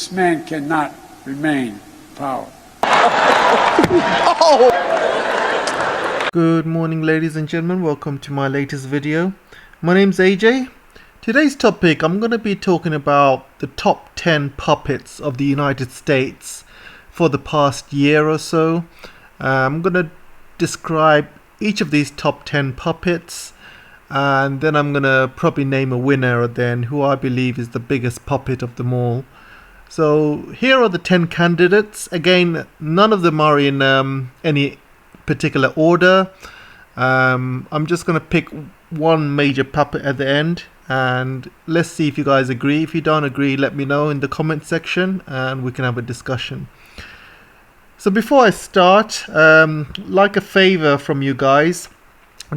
This man cannot remain in power. Good morning, ladies and gentlemen. Welcome to my latest video. My name's AJ. Today's topic, I'm going to be talking about the top 10 puppets of the United States for the past year or so. I'm going to describe each of these top 10 puppets, and then I'm going to probably name a winner then who I believe is the biggest puppet of them all. So here are the 10 candidates. Again, none of them are in any particular order. I'm just going to pick one major puppet at the end, and let's see if you guys agree. If you don't agree, let me know in the comment section and we can have a discussion. So before I start, like a favor from you guys,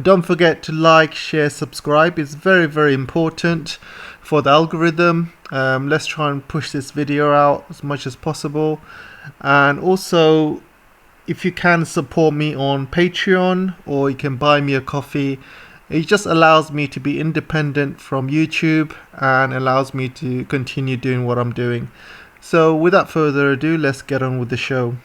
don't forget to like, share, subscribe. It's very, very important for the algorithm. Let's try and push this video out as much as possible. And also, if you can support me on Patreon, or you can buy me a coffee, it just allows me to be independent from YouTube and allows me to continue doing what I'm doing. So without further ado, let's get on with the show.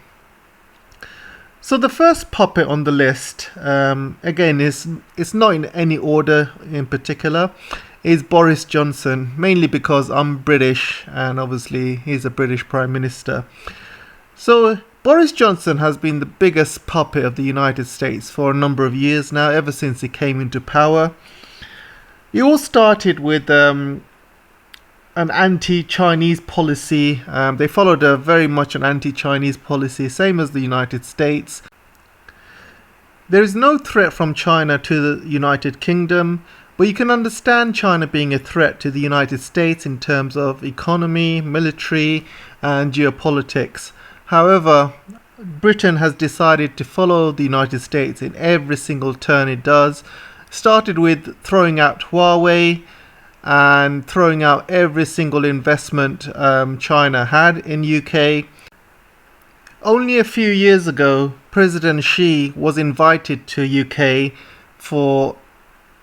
So the first puppet on the list, again, it's not in any order in particular, is Boris Johnson, mainly because I'm British and obviously he's a British Prime Minister. So Boris Johnson has been the biggest puppet of the United States for a number of years now, ever since he came into power. It all started with an anti-Chinese policy. They followed very much an anti-Chinese policy, same as the United States. There is no threat from China to the United Kingdom, but you can understand China being a threat to the United States in terms of economy, military, and geopolitics. However, Britain has decided to follow the United States in every single turn it does. Started with throwing out Huawei and throwing out every single investment China had in UK. Only a few years ago, President Xi was invited to UK for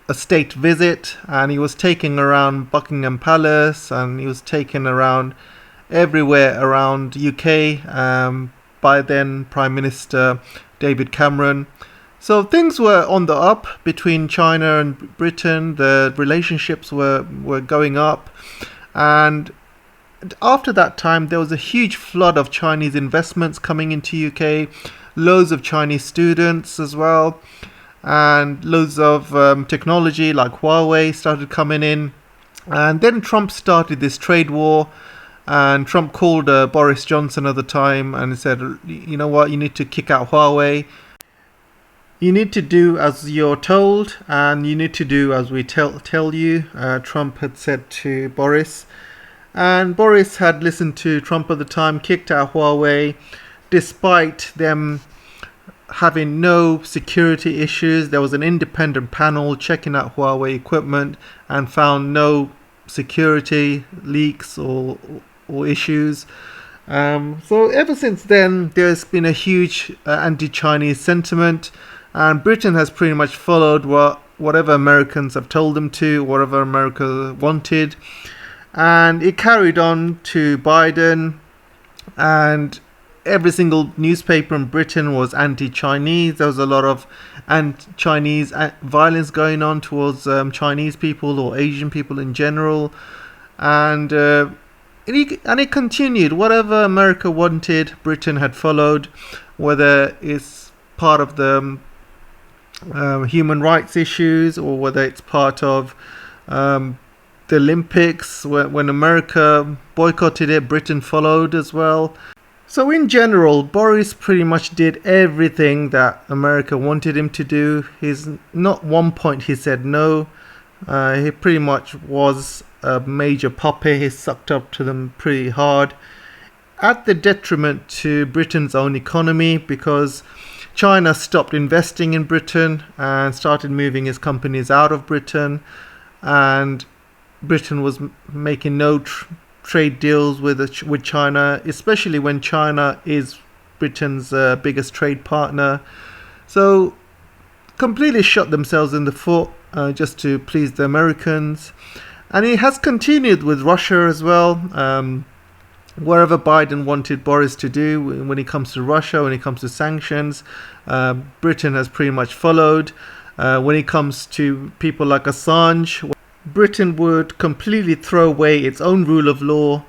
a state visit, and he was taken around Buckingham Palace and he was taken around everywhere around UK by then Prime Minister David Cameron. So things were on the up between China and Britain. The relationships were going up, and after that time there was a huge flood of Chinese investments coming into UK, loads of Chinese students as well, and loads of technology like Huawei started coming in. And then Trump started this trade war, and Trump called Boris Johnson at the time and said, you know what, you need to kick out Huawei. You need to do as you're told, and you need to do as we tell you, Trump had said to Boris. And Boris had listened to Trump at the time, kicked out Huawei, despite them having no security issues. There was an independent panel checking out Huawei equipment and found no security leaks or issues. So ever since then, there's been a huge anti-Chinese sentiment, and Britain has pretty much followed whatever Americans have told them to, whatever America wanted. And it carried on to Biden, and every single newspaper in Britain was anti-Chinese. There was a lot of anti-Chinese violence going on towards Chinese people or Asian people in general. And it continued. Whatever America wanted, Britain had followed, whether it's part of the human rights issues or whether it's part of the Olympics. When America boycotted it, Britain followed as well. So in general, Boris pretty much did everything that America wanted him to do. He's not one point he said no. He pretty much was a major puppet. He sucked up to them pretty hard, at the detriment to Britain's own economy, because China stopped investing in Britain and started moving its companies out of Britain, and Britain was making no trade deals with China, especially when China is Britain's biggest trade partner. So completely shot themselves in the foot just to please the Americans. And it has continued with Russia as well. wherever Biden wanted Boris to do when it comes to Russia, when it comes to sanctions, Britain has pretty much followed. When it comes to people like Assange, Britain would completely throw away its own rule of law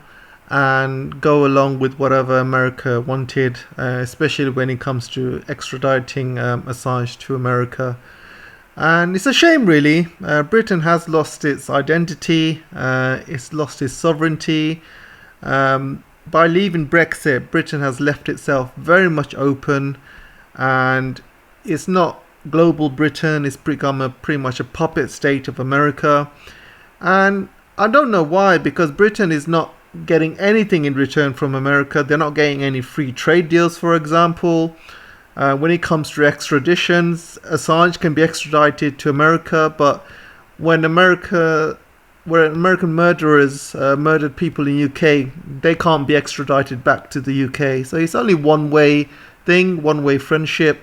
and go along with whatever America wanted, especially when it comes to extraditing Assange to America. And it's a shame, really. Britain has lost its identity, it's lost its sovereignty. By leaving Brexit, Britain has left itself very much open, and it's not global Britain. It's become pretty much a puppet state of America. And I don't know why, because Britain is not getting anything in return from America. They're not getting any free trade deals, for example. When it comes to extraditions, Assange can be extradited to America, but when American murderers murdered people in UK, they can't be extradited back to the UK. So it's only one-way thing, one-way friendship,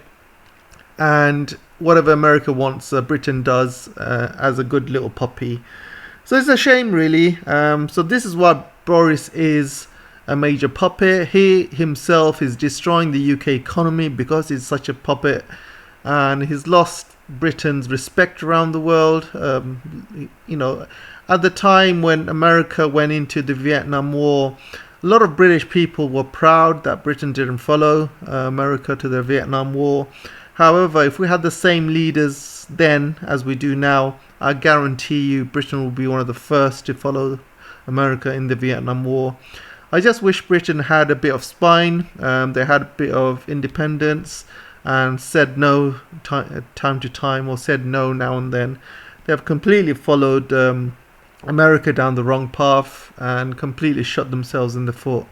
and whatever America wants, Britain does as a good little puppy. So it's a shame, really. So this is why Boris is a major puppet. He himself is destroying the UK economy because he's such a puppet, and he's lost Britain's respect around the world. At the time when America went into the Vietnam War, a lot of British people were proud that Britain didn't follow America to the Vietnam War. However, if we had the same leaders then as we do now, I guarantee you Britain will be one of the first to follow America in the Vietnam War. I just wish Britain had a bit of spine. They had a bit of independence and said no time to time, or said no now and then. They have completely followed America down the wrong path and completely shot themselves in the foot.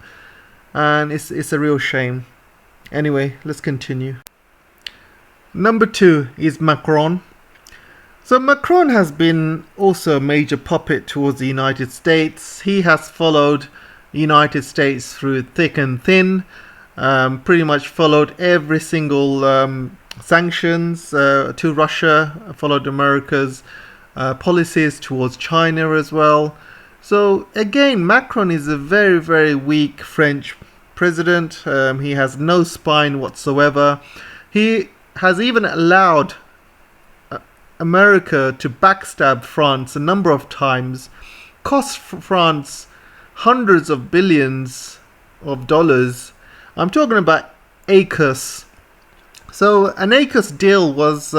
And it's a real shame. Anyway, let's continue. Number 2 is Macron. So Macron has been also a major puppet towards the United States. He has followed the United States through thick and thin, pretty much followed every single sanctions to Russia, followed America's policies towards China as well. So again, Macron is a very, very weak French president. He has no spine whatsoever. He has even allowed America to backstab France a number of times, cost France hundreds of billions of dollars. I'm talking about AUKUS. So an AUKUS deal was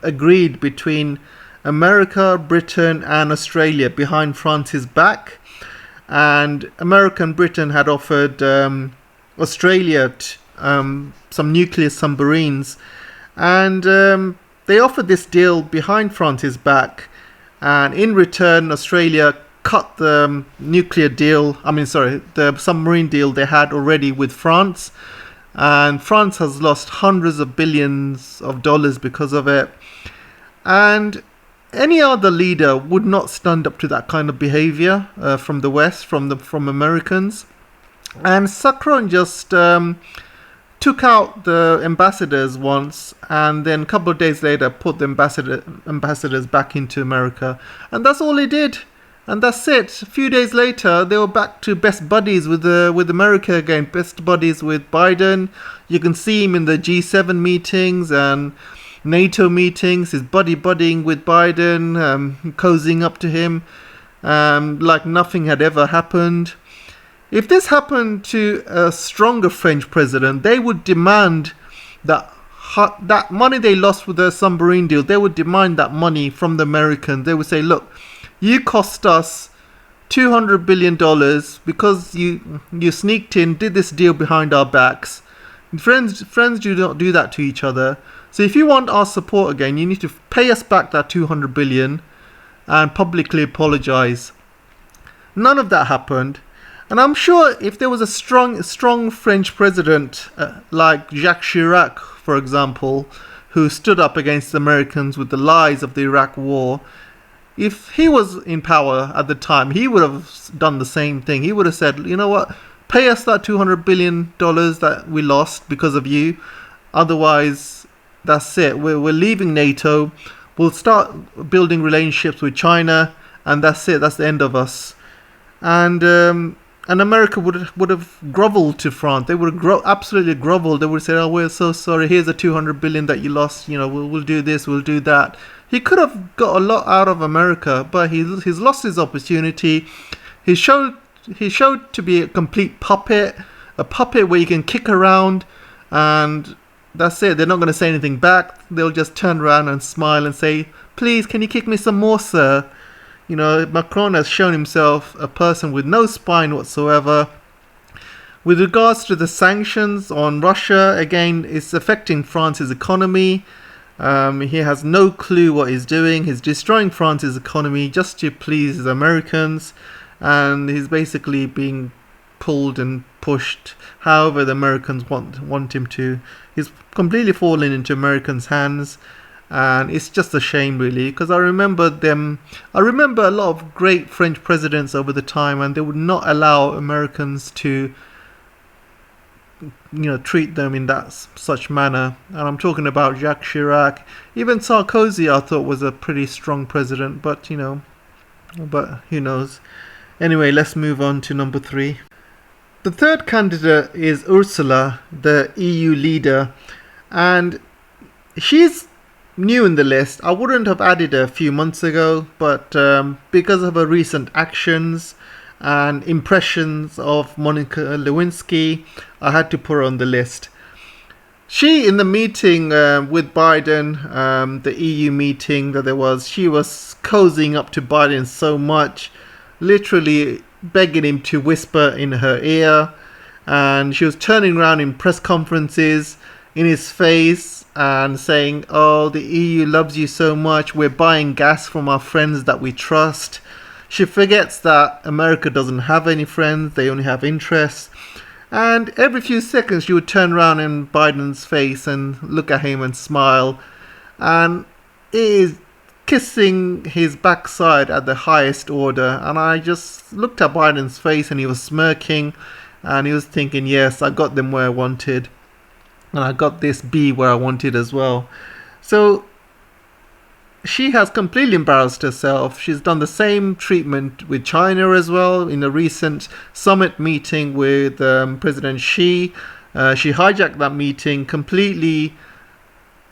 agreed between America, Britain and Australia behind France's back, and America and Britain had offered Australia some nuclear submarines, and they offered this deal behind France's back, and in return Australia cut the the submarine deal they had already with France, and France has lost hundreds of billions of dollars because of it. And any other leader would not stand up to that kind of behavior from the West, from Americans. And Macron just took out the ambassadors once, and then a couple of days later put the ambassadors back into America, and that's all he did. And that's it. A few days later, they were back to best buddies with America again, best buddies with Biden. You can see him in the G7 meetings and NATO meetings. He's buddying with Biden, cozying up to him, like nothing had ever happened. If this happened to a stronger French president, they would demand that money they lost with the submarine deal, they would demand that money from the Americans. They would say, look, you cost us $200 billion because you sneaked in, did this deal behind our backs. Friends do not do that to each other. So if you want our support again, you need to pay us back that $200 billion and publicly apologize. None of that happened. And I'm sure if there was a strong French president like Jacques Chirac, for example, who stood up against the Americans with the lies of the Iraq war, if he was in power at the time, he would have done the same thing. He would have said, you know what, pay us that $200 billion that we lost because of you. Otherwise, that's it. We're leaving NATO. We'll start building relationships with China, and that's it. That's the end of us. And and America would have groveled to France. They would have absolutely groveled. They would say, "Oh, we're so sorry. Here's the 200 billion that you lost. You know, we'll do this, we'll do that." He could have got a lot out of America, but he's lost his opportunity. He showed to be a complete puppet, a puppet where you can kick around, and that's it. They're not going to say anything back. They'll just turn around and smile and say, "Please, can you kick me some more, sir?" You know, Macron has shown himself a person with no spine whatsoever. With regards to the sanctions on Russia, again, it's affecting France's economy. He has no clue what he's doing. He's destroying France's economy just to please the Americans. And he's basically being pulled and pushed however the Americans want him to. He's completely fallen into Americans' hands. And it's just a shame, really, because I remember a lot of great French presidents over the time, and they would not allow Americans to, treat them in such manner. And I'm talking about Jacques Chirac. Even Sarkozy, I thought, was a pretty strong president, but who knows. Anyway, let's move on to number 3. The third candidate is Ursula, the EU leader, and she's new in the list. I wouldn't have added her a few months ago, but because of her recent actions and impressions of Monica Lewinsky, I had to put her on the list. She, in the meeting with Biden, the EU meeting that there was, she was cozying up to Biden so much, literally begging him to whisper in her ear, and she was turning around in press conferences in his face and saying, "Oh, the EU loves you so much. We're buying gas from our friends that we trust." She forgets that America doesn't have any friends. They only have interests. And every few seconds she would turn around in Biden's face and look at him and smile. And it is kissing his backside at the highest order. And I just looked at Biden's face and he was smirking. And he was thinking, yes, I got them where I wanted. And I got this B where I wanted as well. So she has completely embarrassed herself. She's done the same treatment with China as well in a recent summit meeting with President Xi. She hijacked that meeting completely,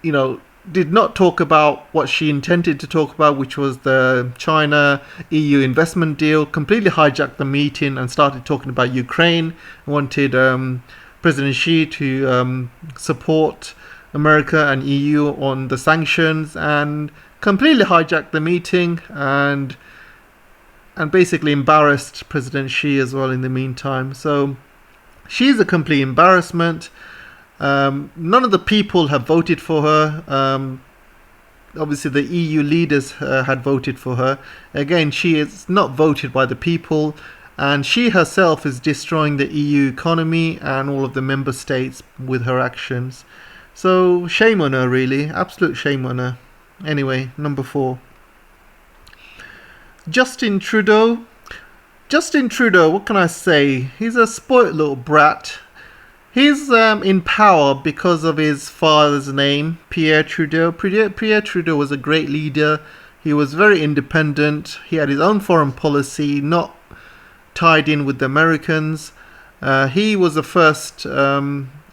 did not talk about what she intended to talk about, which was the China-EU investment deal. Completely hijacked the meeting and started talking about Ukraine. Wanted President Xi to support America and EU on the sanctions, and completely hijacked the meeting and basically embarrassed President Xi as well in the meantime. So she's a complete embarrassment. None of the people have voted for her. Obviously the EU leaders had voted for her. Again, she is not voted by the people, and she herself is destroying the EU economy and all of the member states with her actions. So shame on her, really. Absolute shame on her. Anyway, number 4. Justin Trudeau. Justin Trudeau, what can I say? He's a spoilt little brat. He's in power because of his father's name, Pierre Trudeau. Pierre Trudeau was a great leader. He was very independent. He had his own foreign policy, not tied in with the Americans. He was the first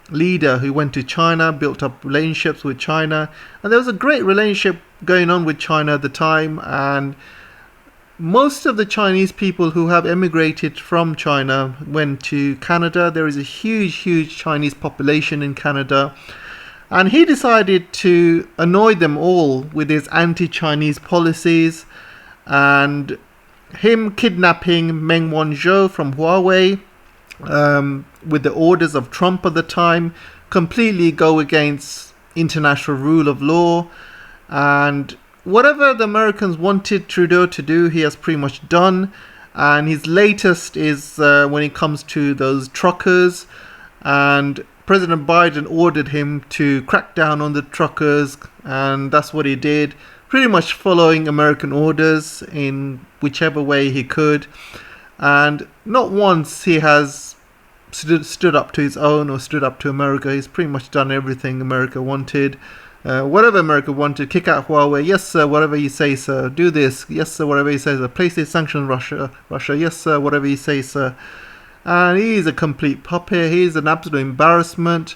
leader who went to China, built up relationships with China, and there was a great relationship going on with China at the time. And most of the Chinese people who have emigrated from China went to Canada. There is a huge Chinese population in Canada, and he decided to annoy them all with his anti-Chinese policies, and him kidnapping Meng Wanzhou from Huawei with the orders of Trump at the time completely go against international rule of law. And whatever the Americans wanted Trudeau to do, he has pretty much done. And his latest is when it comes to those truckers, and President Biden ordered him to crack down on the truckers, and that's what he did, pretty much following American orders in whichever way he could. And not once he has stood up to his own or stood up to America. He's pretty much done everything America wanted. Whatever America wanted, kick out Huawei, yes sir, whatever you say sir, do this, yes sir, whatever you say sir, place these sanctions on Russia, yes sir, whatever you say sir. and he is a complete puppet. He is an absolute embarrassment,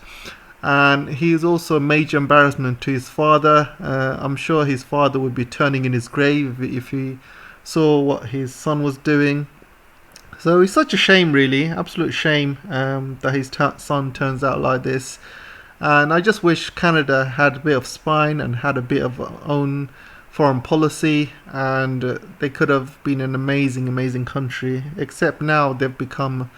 and he is also a major embarrassment to his father. I'm sure his father would be turning in his grave if he saw what his son was doing. So it's such a shame, really, absolute shame, that his son turns out like this. And I just wish Canada had a bit of spine and had a bit of own foreign policy, and they could have been an amazing, amazing country. Except now they've become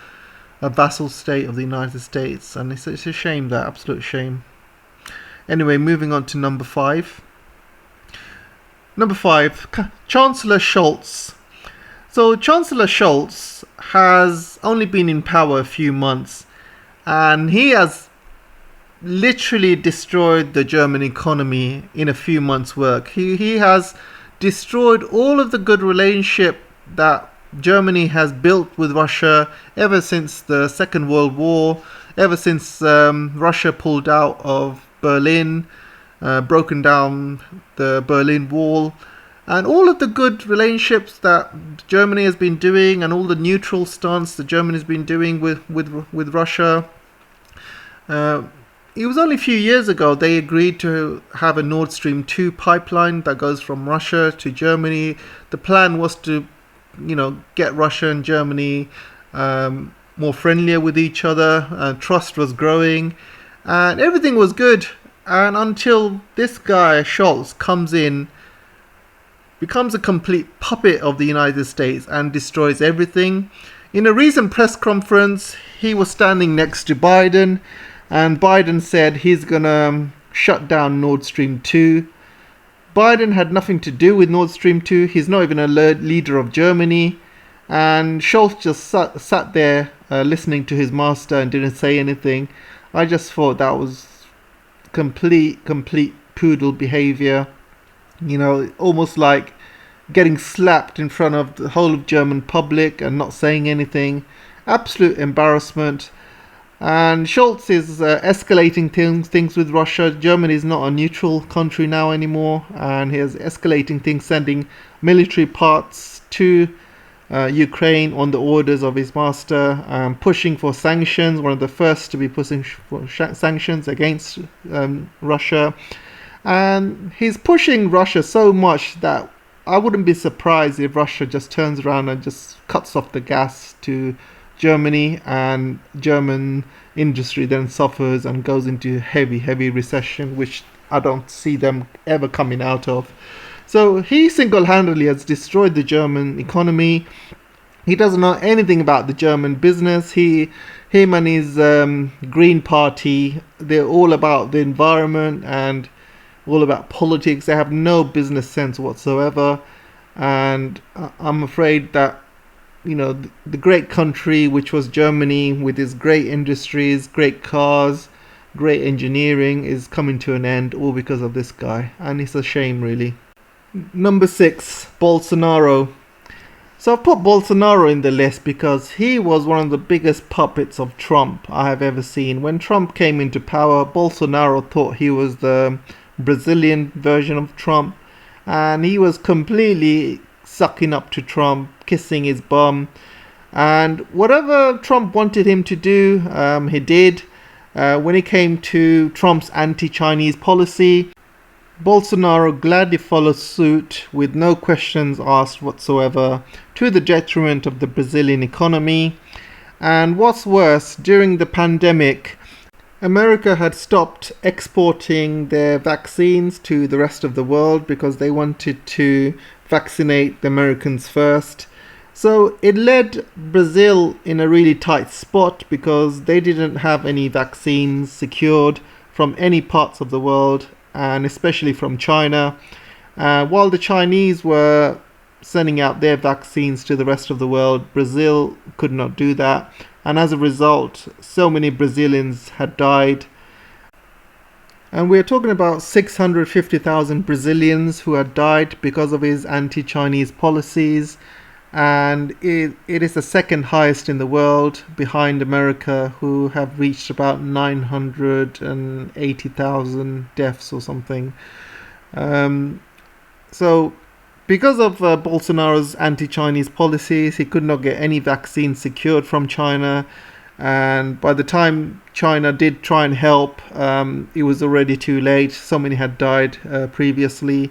a vassal state of the United States, and it's a shame, that absolute shame. Anyway, moving on to number 5. Number 5, Chancellor Schultz. So Chancellor Schultz has only been in power a few months, and he has literally destroyed the German economy in a few months' work. He has destroyed all of the good relationship that Germany has built with Russia ever since the Second World War, ever since Russia pulled out of Berlin, broken down the Berlin Wall, and all of the good relationships that Germany has been doing, and all the neutral stance that Germany has been doing with Russia. It was only a few years ago they agreed to have a Nord Stream 2 pipeline that goes from Russia to Germany. The plan was to, get Russia and Germany more friendlier with each other. Trust was growing, and everything was good. And until this guy Schultz comes in, becomes a complete puppet of the United States and destroys everything. In a recent press conference, he was standing next to Biden, and Biden said he's gonna shut down Nord Stream 2. Biden had nothing to do with Nord Stream 2. He's not even a leader of Germany. And Schultz just sat there listening to his master and didn't say anything. I just thought that was complete poodle behavior. Almost like getting slapped in front of the whole of German public and not saying anything. Absolute embarrassment. And Schultz is escalating things with Russia. Germany is not a neutral country now anymore, and he is escalating things, sending military parts to Ukraine on the orders of his master, pushing for sanctions, one of the first to be pushing for sanctions against Russia. And he's pushing Russia so much that I wouldn't be surprised if Russia just turns around and just cuts off the gas to Germany, and German industry then suffers and goes into heavy recession, which I don't see them ever coming out of. So he single-handedly has destroyed the German economy. He doesn't know anything about the German business. Him and his Green Party, they're all about the environment and all about politics. They have no business sense whatsoever. And I'm afraid that, the great country which was Germany, with its great industries, great cars, great engineering, is coming to an end all because of this guy. And it's a shame, really. Number 6, Bolsonaro. So I've put Bolsonaro in the list because he was one of the biggest puppets of Trump I have ever seen. When Trump came into power, Bolsonaro thought he was the Brazilian version of Trump, and he was completely sucking up to Trump, kissing his bum, and whatever Trump wanted him to do, he did. When it came to Trump's anti-Chinese policy, Bolsonaro gladly followed suit with no questions asked whatsoever, to the detriment of the Brazilian economy. And what's worse, during the pandemic, America had stopped exporting their vaccines to the rest of the world because they wanted to vaccinate the Americans first. So it led Brazil in a really tight spot because they didn't have any vaccines secured from any parts of the world, and especially from China. While the Chinese were sending out their vaccines to the rest of the world, Brazil could not do that. And as a result, so many Brazilians had died. And we're talking about 650,000 Brazilians who had died because of his anti-Chinese policies. And it is the second highest in the world, behind America, who have reached about 980,000 deaths or something. So Because of Bolsonaro's anti-Chinese policies, he could not get any vaccines secured from China. And by the time China did try and help, it was already too late. So many had died previously.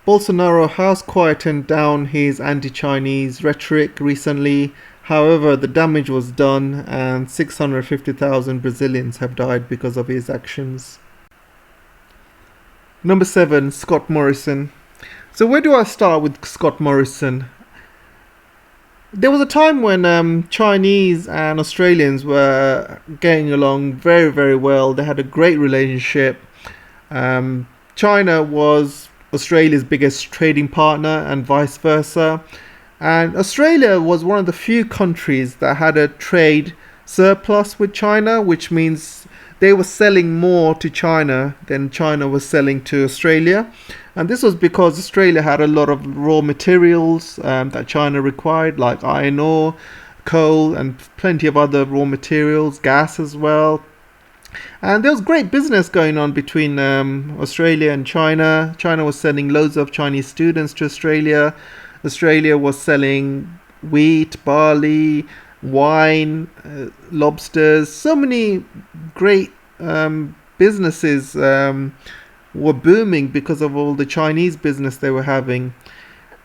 Bolsonaro has quietened down his anti-Chinese rhetoric recently. However, the damage was done, and 650,000 Brazilians have died because of his actions. Number 7, Scott Morrison. So where do I start with Scott Morrison? There was a time when Chinese and Australians were getting along very, very well. They had a great relationship. China was Australia's biggest trading partner and vice versa. And Australia was one of the few countries that had a trade surplus with China, which means they were selling more to China than China was selling to Australia. And this was because Australia had a lot of raw materials that China required, like iron ore, coal, and plenty of other raw materials, gas as well. And there was great business going on between Australia and China. China was sending loads of Chinese students to Australia. Australia was selling wheat, barley, wine, lobsters. So many great businesses were booming because of all the Chinese business they were having.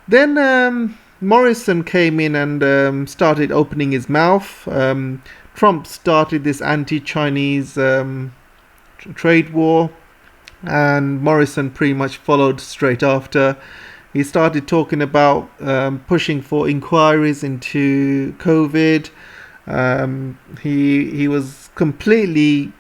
Then Morrison came in and started opening his mouth. Trump started this anti-Chinese trade war, and Morrison pretty much followed straight after. He started talking about pushing for inquiries into COVID. He was completely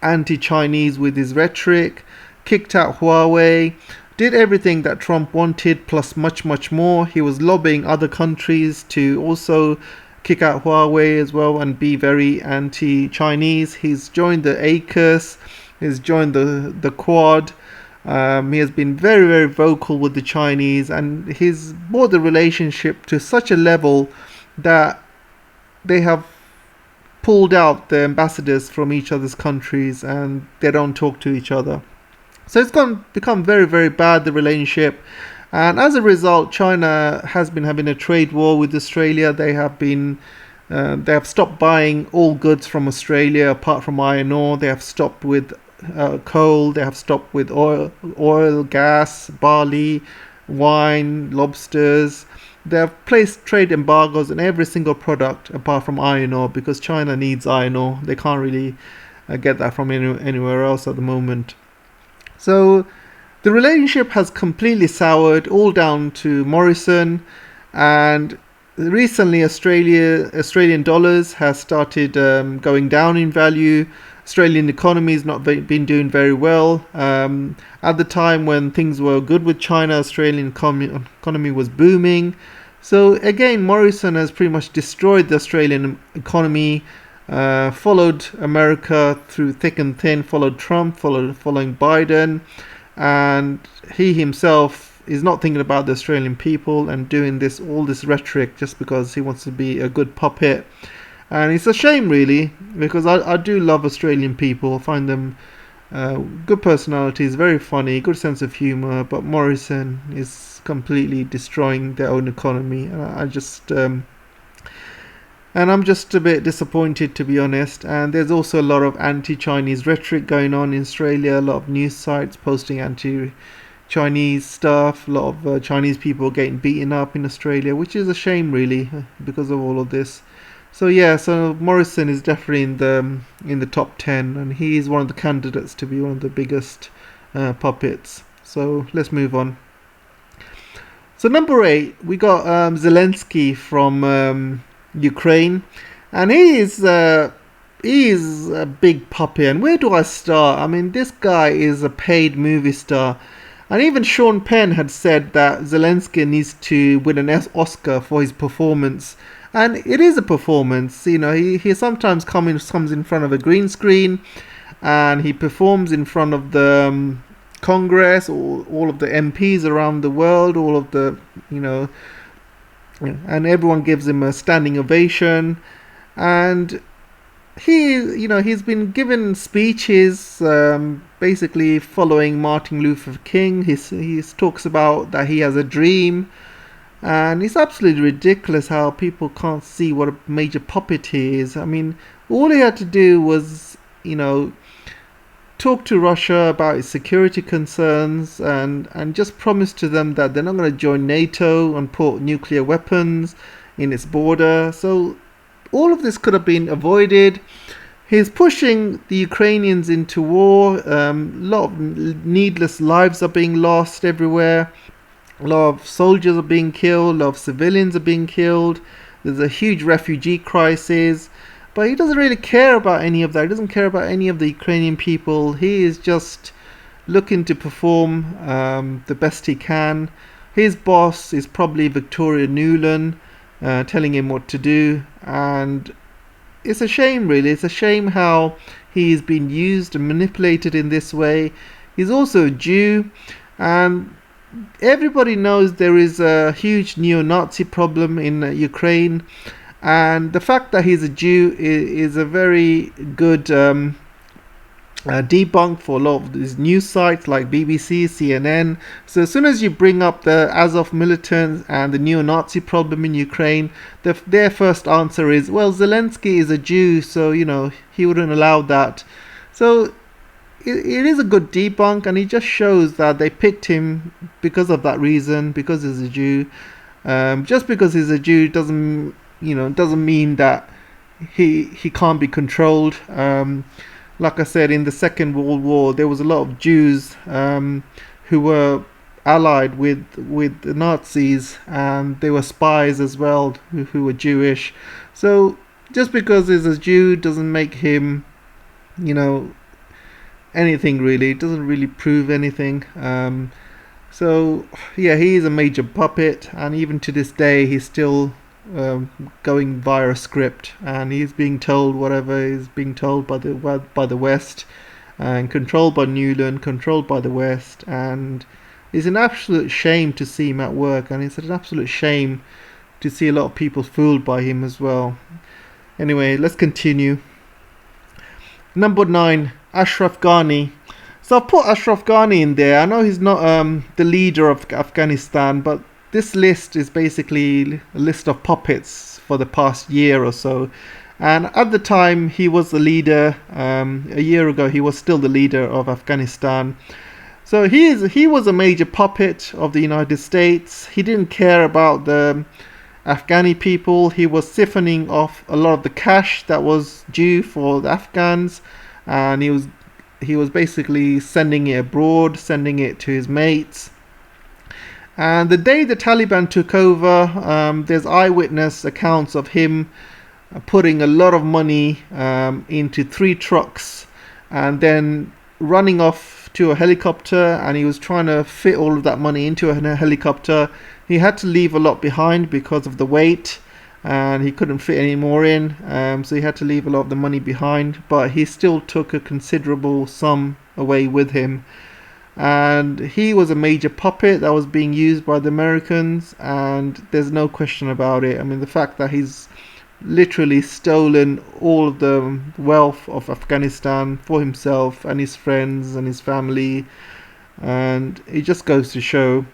anti-Chinese with his rhetoric, kicked out Huawei, did everything that Trump wanted, plus much, much more. He was lobbying other countries to also kick out Huawei as well and be very anti-Chinese. He's joined the AUKUS, he's joined the Quad. He has been very, very vocal with the Chinese, and he's brought the relationship to such a level that they have pulled out the ambassadors from each other's countries and they don't talk to each other. So it's become very, very bad, the relationship. And as a result, China has been having a trade war with Australia. They have stopped buying all goods from Australia apart from iron ore. They have stopped with coal. They have stopped with oil, gas, barley, wine, lobsters. They have placed trade embargoes on every single product apart from iron ore because China needs iron ore. They can't really get that from anywhere else at the moment. So the relationship has completely soured, all down to Morrison. And recently Australian dollars has started going down in value. Australian economy has not been doing very well. At the time when things were good with China, Australian economy was booming. So again, Morrison has pretty much destroyed the Australian economy, followed America through thick and thin, followed Trump, following Biden, and he himself is not thinking about the Australian people and doing all this rhetoric just because he wants to be a good puppet. And it's a shame, really, because I do love Australian people. I find them good personalities, very funny, good sense of humour. But Morrison is completely destroying their own economy, and I'm just a bit disappointed, to be honest. And there's also a lot of anti-Chinese rhetoric going on in Australia. A lot of news sites posting anti-Chinese stuff. A lot of Chinese people getting beaten up in Australia, which is a shame, really, because of all of this. So Morrison is definitely in the top 10, and he is one of the candidates to be one of the biggest puppets. So let's move on. So number 8, we got Zelensky from Ukraine, and he is a big puppet. And where do I start? I mean, this guy is a paid movie star. And even Sean Penn had said that Zelensky needs to win an Oscar for his performance. And it is a performance. You know, he sometimes comes in front of a green screen and he performs in front of the Congress, all of the MPs around the world, all of the, and everyone gives him a standing ovation. And he's been given speeches, basically following Martin Luther King. He talks about that he has a dream, and it's absolutely ridiculous how people can't see what a major puppet he is. I mean, all he had to do was, talk to Russia about its security concerns, and just promise to them that they're not going to join NATO and put nuclear weapons in its border. So all of this could have been avoided. He's pushing the Ukrainians into war. A lot of needless lives are being lost everywhere. A lot of soldiers are being killed. A lot of civilians are being killed. There's a huge refugee crisis. But he doesn't really care about any of that. He doesn't care about any of the Ukrainian people. He is just looking to perform the best he can. His boss is probably Victoria Nuland, telling him what to do. And it's a shame, really. It's a shame how he's been used and manipulated in this way. He's also a Jew, and everybody knows there is a huge neo-Nazi problem in Ukraine. And the fact that he's a Jew is a very good debunk for a lot of these news sites like BBC, CNN. So as soon as you bring up the Azov militants and the neo-Nazi problem in Ukraine, their first answer is, well, Zelensky is a Jew, so he wouldn't allow that. So it is a good debunk, and it just shows that they picked him because of that reason, because he's a Jew. Just because he's a Jew doesn't mean that he can't be controlled. Like I said, in the Second World War, there was a lot of Jews who were allied with the Nazis, and they were spies as well who were Jewish. So just because he's a Jew doesn't make him, anything really. It doesn't really prove anything. So yeah, he is a major puppet, and even to this day, he's still going via a script, and he's being told whatever is being told by the West, and controlled by Nuland, controlled by the West. And it's an absolute shame to see him at work, and it's an absolute shame to see a lot of people fooled by him as well. Anyway, let's continue. Number 9, Ashraf Ghani. So I've put Ashraf Ghani in there. I know he's not the leader of Afghanistan, but this list is basically a list of puppets for the past year or so. And at the time he was the leader, a year ago he was still the leader of Afghanistan. So he was a major puppet of the United States. He didn't care about the Afghani people. He was siphoning off a lot of the cash that was due for the Afghans, and he was basically sending it abroad, sending it to his mates. And the day the Taliban took over, there's eyewitness accounts of him putting a lot of money into 3 trucks and then running off to a helicopter, and he was trying to fit all of that money into a helicopter. He had to leave a lot behind because of the weight, and he couldn't fit any more in, so he had to leave a lot of the money behind, but he still took a considerable sum away with him. And he was a major puppet that was being used by the Americans, and there's no question about it. I mean, the fact that he's literally stolen all of the wealth of Afghanistan for himself and his friends and his family, and it just goes to show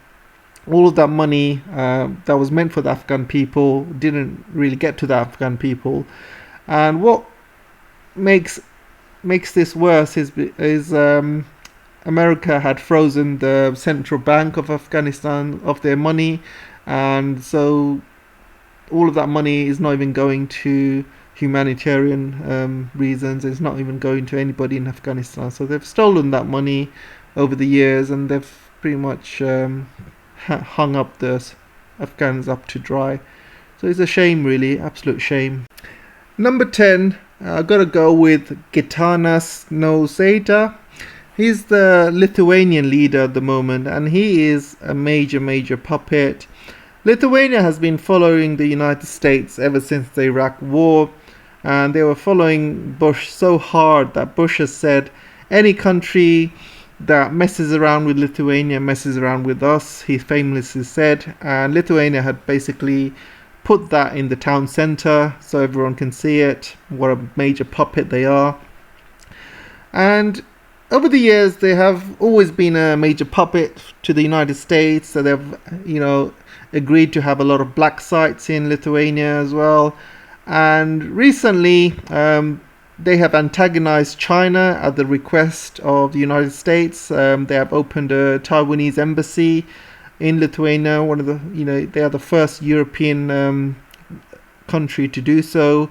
all of that money that was meant for the Afghan people didn't really get to the Afghan people. And what makes this worse is America had frozen the central bank of Afghanistan of their money, and so all of that money is not even going to humanitarian reasons. It's not even going to anybody in Afghanistan. So they've stolen that money over the years, and they've pretty much hung up the Afghans up to dry. So it's a shame, really, absolute shame. Number 10, I've got to go with Gitanas Nausėda. He's the Lithuanian leader at the moment, and he is a major puppet. Lithuania has been following the United States ever since the Iraq War, and they were following Bush so hard that Bush has said any country that messes around with Lithuania messes around with us, he famously said. And Lithuania had basically put that in the town centre so everyone can see it, what a major puppet they are. And over the years, they have always been a major puppet to the United States. So they've, agreed to have a lot of black sites in Lithuania as well. And recently, they have antagonized China at the request of the United States. They have opened a Taiwanese embassy in Lithuania. They are the first European country to do so.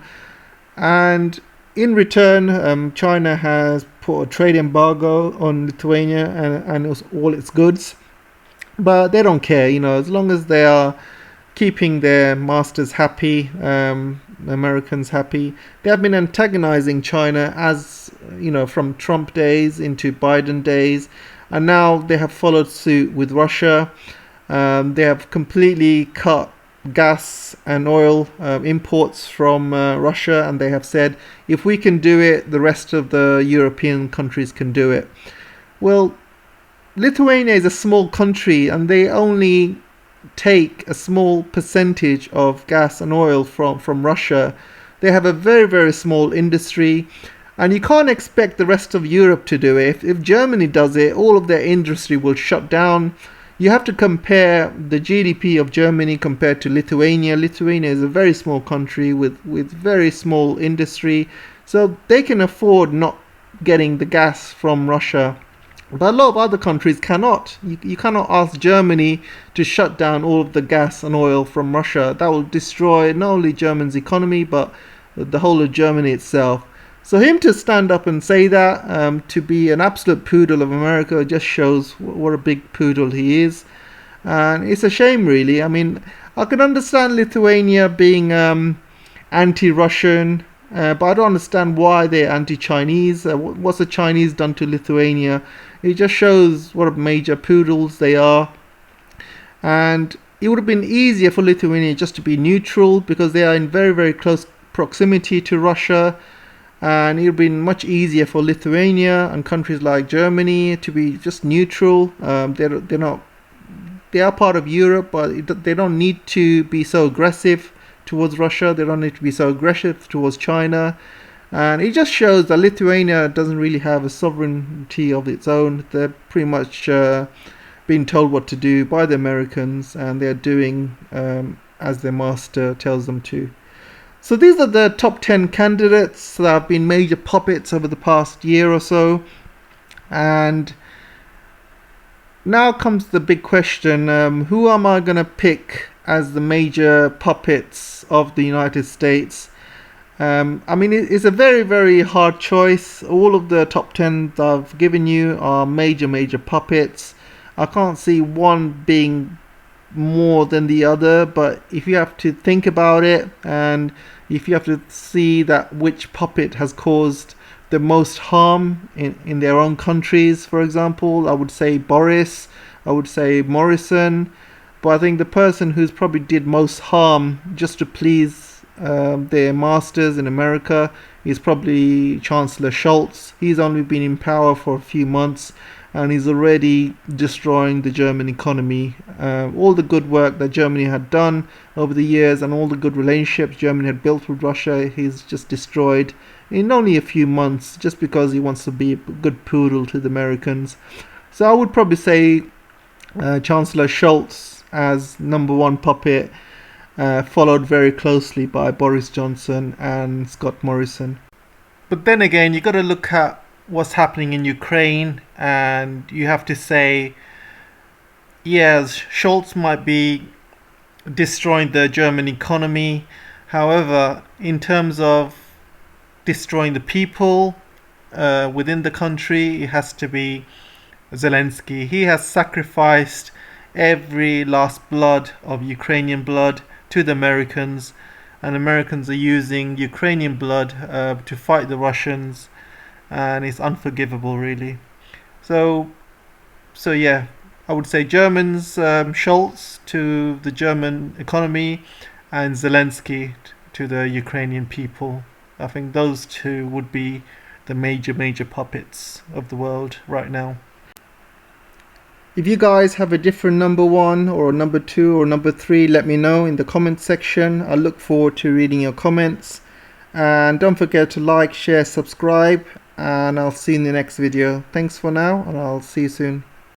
And in return, China has put a trade embargo on Lithuania and all its goods. But they don't care, as long as they are keeping their masters happy, Americans happy. They have been antagonizing China from Trump days into Biden days, and now they have followed suit with Russia. They have completely cut gas and oil imports from Russia, and they have said, if we can do it, the rest of the European countries can do it. Well, Lithuania is a small country, and they only take a small percentage of gas and oil from Russia. They have a very, very small industry, and you can't expect the rest of Europe to do it. If Germany does it, all of their industry will shut down. You have to compare the GDP of Germany compared to Lithuania. Lithuania is a very small country with very small industry, so they can afford not getting the gas from Russia. But a lot of other countries cannot. You cannot ask Germany to shut down all of the gas and oil from Russia. That will destroy not only Germany's economy, but the whole of Germany itself. So him to stand up and say that, to be an absolute poodle of America, just shows what a big poodle he is. And it's a shame, really. I mean, I can understand Lithuania being anti-Russian, but I don't understand why they're anti-Chinese. What's the Chinese done to Lithuania? It just shows what major poodles they are. And it would have been easier for Lithuania just to be neutral, because they are in very, very close proximity to Russia. And it would have been much easier for Lithuania and countries like Germany to be just neutral. They're not. They are part of Europe, but they don't need to be so aggressive towards Russia. They don't need to be so aggressive towards China. And it just shows that Lithuania doesn't really have a sovereignty of its own. They're pretty much being told what to do by the Americans, and they're doing as their master tells them to. So these are the top 10 candidates that have been major puppets over the past year or so. And now comes the big question, who am I going to pick as the major puppets of the United States? I mean, it's a very, very hard choice. All of the top 10 that I've given you are major puppets. I can't see one being more than the other, but if you have to think about it, and if you have to see that which puppet has caused the most harm in their own countries, for example, I would say Boris, I would say Morrison, but I think the person who's probably did most harm just to please their masters in America is probably Chancellor Schultz. He's only been in power for a few months, and he's already destroying the German economy. All the good work that Germany had done over the years and all the good relationships Germany had built with Russia, he's just destroyed in only a few months, just because he wants to be a good poodle to the Americans. So I would probably say Chancellor Schultz as number one puppet, followed very closely by Boris Johnson and Scott Morrison. But then again, you got to look at what's happening in Ukraine, and you have to say, yes, Schultz might be destroying the German economy. However, in terms of destroying the people within the country, it has to be Zelensky. He has sacrificed every last blood of Ukrainian blood to the Americans, and Americans are using Ukrainian blood to fight the Russians, and it's unforgivable, really. So yeah, I would say Germans, Schultz to the German economy, and Zelensky to the Ukrainian people. I think those two would be the major puppets of the world right now. If you guys have a different number 1 or number 2 or number 3, let me know in the comment section. I look forward to reading your comments. And don't forget to like, share, subscribe, and I'll see you in the next video. Thanks for now, and I'll see you soon.